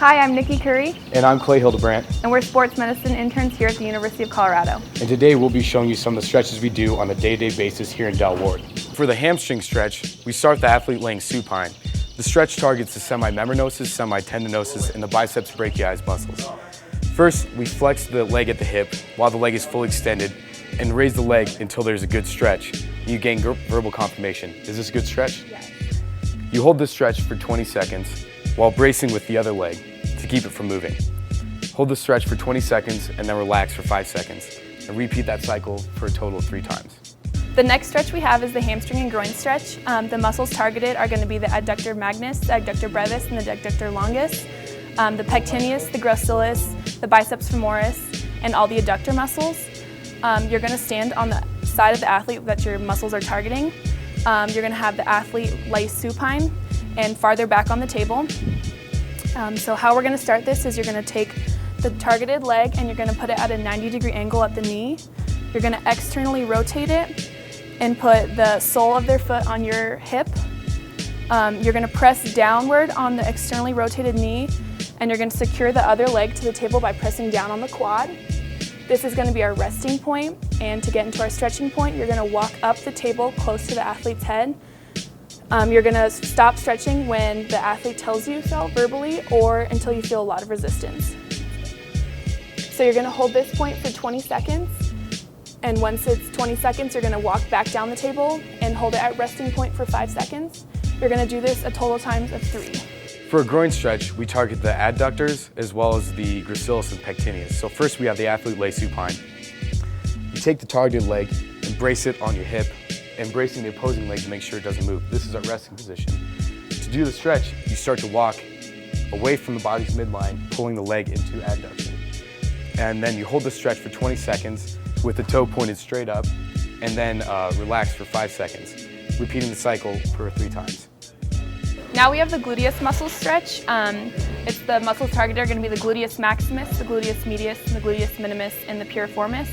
Hi, I'm Nikki Currie. And I'm Hildebrant. And we're sports medicine interns here at the University of Colorado. And today we'll be showing you some of the stretches we do on a day-to-day basis here in Del Ward. For the hamstring stretch, we start with the athlete laying supine. The stretch targets the semimembranosus, semitendinosus, and the biceps brachii muscles. First, we flex the leg at the hip while the leg is fully extended and raise the leg until there's a good stretch. You gain verbal confirmation. Is this a good stretch? Yes. You hold this stretch for 20 seconds while bracing with the other leg to keep it from moving. Hold the stretch for 20 seconds and then relax for 5 seconds. And repeat that cycle for a total of 3 times. The next stretch we have is the hamstring and groin stretch. The muscles targeted are going to be the adductor magnus, the adductor brevis, and the adductor longus, the pectineus, the gracilis, the biceps femoris, and all the adductor muscles. You're going to stand on the side of the athlete that your muscles are targeting. You're going to have the athlete lay supine and farther back on the table. So how we're going to start this is you're going to take the targeted leg and you're going to put it at a 90-degree angle at the knee. You're going to externally rotate it and put the sole of their foot on your hip. You're going to press downward on the externally rotated knee, and you're going to secure the other leg to the table by pressing down on the quad. This is going to be our resting point, and to get into our stretching point, you're going to walk up the table close to the athlete's head. You're going to stop stretching when the athlete tells you so verbally or until you feel a lot of resistance. So you're going to hold this point for 20 seconds. And once it's 20 seconds, you're going to walk back down the table and hold it at resting point for 5 seconds. You're going to do this a total times of 3. For a groin stretch, we target the adductors as well as the gracilis and pectineus. So first we have the athlete lay supine. You take the targeted leg and brace it on your hip, and bracing the opposing leg to make sure it doesn't move. This is our resting position. To do the stretch, you start to walk away from the body's midline, pulling the leg into adduction. And then you hold the stretch for 20 seconds with the toe pointed straight up, and then relax for 5 seconds, repeating the cycle for 3 times. Now we have the gluteus muscle stretch. It's the muscles targeted are going to be the gluteus maximus, the gluteus medius, the gluteus minimus, and the piriformis.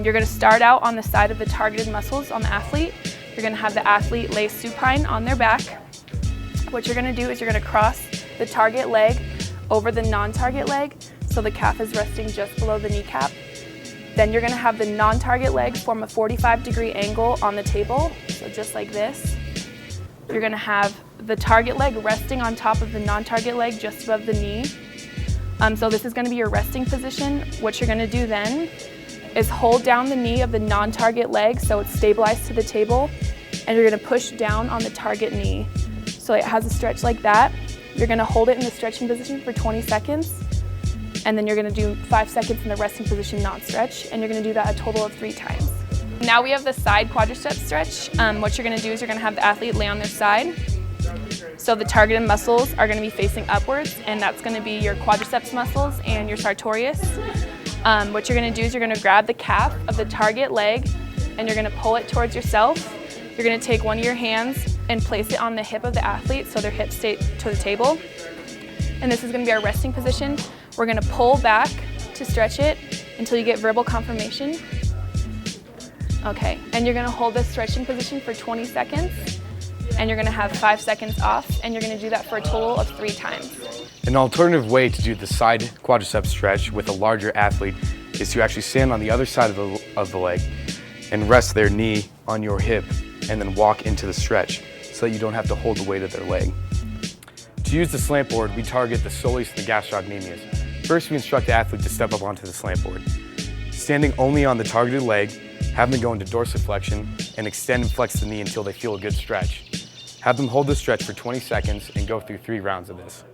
You're going to start out on the side of the targeted muscles on the athlete. You're going to have the athlete lay supine on their back. What you're going to do is you're going to cross the target leg over the non-target leg, so the calf is resting just below the kneecap. Then you're going to have the non-target leg form a 45-degree angle on the table, so just like this. You're going to have the target leg resting on top of the non-target leg just above the knee. So this is going to be your resting position. What you're going to do then is hold down the knee of the non-target leg so it's stabilized to the table, and you're going to push down on the target knee. So it has a stretch like that. You're going to hold it in the stretching position for 20 seconds, and then you're going to do 5 seconds in the resting position, not stretch, and you're going to do that a total of 3 times. Now we have the side quadriceps stretch. What you're going to do is you're going to have the athlete lay on their side. So the targeted muscles are going to be facing upwards, and that's going to be your quadriceps muscles and your sartorius. What you're going to do is you're going to grab the calf of the target leg and you're going to pull it towards yourself. You're going to take one of your hands and place it on the hip of the athlete so their hips stay to the table. And this is going to be our resting position. We're going to pull back to stretch it until you get verbal confirmation. Okay, and you're going to hold this stretching position for 20 seconds, and you're going to have 5 seconds off, and you're going to do that for a total of 3 times. An alternative way to do the side quadriceps stretch with a larger athlete is to actually stand on the other side of the leg and rest their knee on your hip and then walk into the stretch so that you don't have to hold the weight of their leg. To use the slant board, we target the soleus and the gastrocnemius. First, we instruct the athlete to step up onto the slant board. Standing only on the targeted leg, have them go into dorsiflexion and extend and flex the knee until they feel a good stretch. Have them hold the stretch for 20 seconds and go through 3 rounds of this.